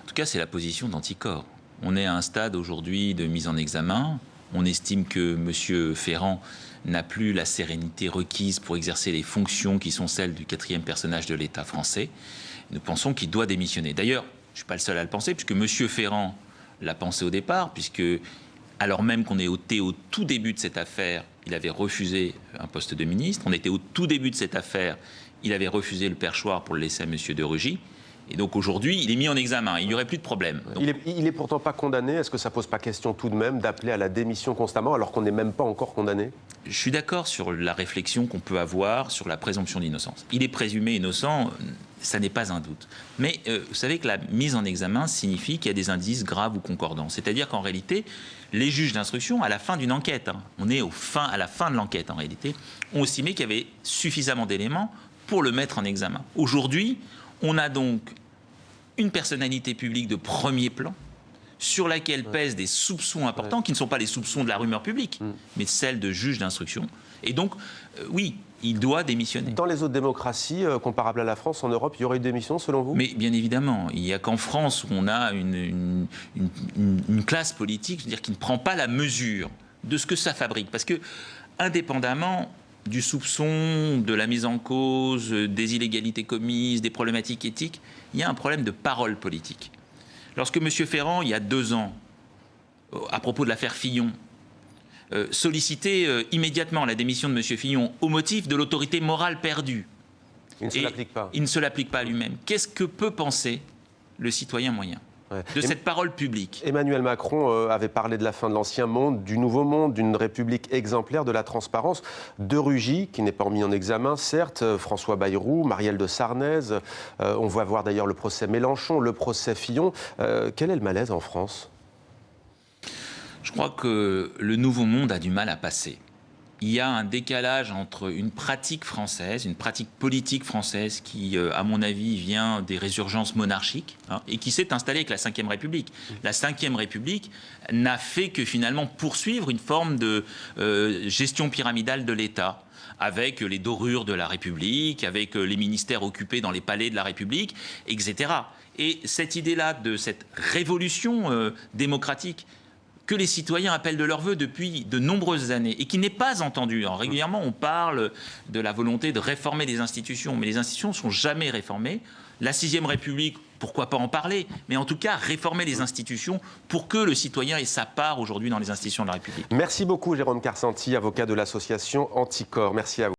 tout cas, c'est la position d'Anticor. On est à un stade aujourd'hui de mise en examen. On estime que M. Ferrand n'a plus la sérénité requise pour exercer les fonctions qui sont celles du quatrième personnage de l'État français. Nous pensons qu'il doit démissionner. D'ailleurs, je ne suis pas le seul à le penser, puisque M. Ferrand l'a pensé au départ, puisque alors même qu'on est au tout début de cette affaire, il avait refusé un poste de ministre. On était au tout début de cette affaire, il avait refusé le perchoir pour le laisser à M. de Rugy. Et donc aujourd'hui, il est mis en examen. Il n'y aurait plus de problème. Donc... Il est pourtant pas condamné. Est-ce que ça pose pas question tout de même d'appeler à la démission constamment alors qu'on n'est même pas encore condamné? Je suis d'accord sur la réflexion qu'on peut avoir sur la présomption d'innocence. Il est présumé innocent, ça n'est pas un doute. Mais vous savez que la mise en examen signifie qu'il y a des indices graves ou concordants. C'est-à-dire qu'en réalité, les juges d'instruction, à la fin d'une enquête, on est à la fin de l'enquête en réalité, ont estimé qu'il y avait suffisamment d'éléments pour le mettre en examen. Aujourd'hui, on a donc une personnalité publique de premier plan sur laquelle pèsent des soupçons importants qui ne sont pas les soupçons de la rumeur publique, mais celles de juges d'instruction. Et donc, oui, il doit démissionner. Dans les autres démocraties comparables à la France, en Europe, il y aurait une démission selon vous? Mais bien évidemment, il n'y a qu'en France où on a une classe politique, je veux dire, qui ne prend pas la mesure de ce que ça fabrique. Parce que, indépendamment du soupçon, de la mise en cause, des illégalités commises, des problématiques éthiques, il y a un problème de parole politique. Lorsque M. Ferrand, il y a 2 ans, à propos de l'affaire Fillon, sollicitait immédiatement la démission de M. Fillon au motif de l'autorité morale perdue. Il ne se l'applique pas. Il ne se l'applique pas à lui-même. Qu'est-ce que peut penser le citoyen moyen de cette parole publique? Emmanuel Macron avait parlé de la fin de l'ancien monde, du nouveau monde, d'une république exemplaire, de la transparence. De Rugy, qui n'est pas mis en examen, certes, François Bayrou, Marielle de Sarnez, on va voir d'ailleurs le procès Mélenchon, le procès Fillon. Quel est le malaise en France? Je crois que le nouveau monde a du mal à passer. Il y a un décalage entre une pratique française, une pratique politique française qui, à mon avis, vient des résurgences monarchiques et qui s'est installée avec la Ve République. La Ve République n'a fait que finalement poursuivre une forme de gestion pyramidale de l'État, avec les dorures de la République, avec les ministères occupés dans les palais de la République, etc. Et cette idée-là de cette révolution démocratique que les citoyens appellent de leur vœu depuis de nombreuses années et qui n'est pas entendue. Alors, régulièrement, on parle de la volonté de réformer les institutions, mais les institutions ne sont jamais réformées. La 6e République, pourquoi pas en parler, mais en tout cas réformer les institutions pour que le citoyen ait sa part aujourd'hui dans les institutions de la République. Merci beaucoup Jérôme Karsanti, avocat de l'association Anticor. Merci à vous.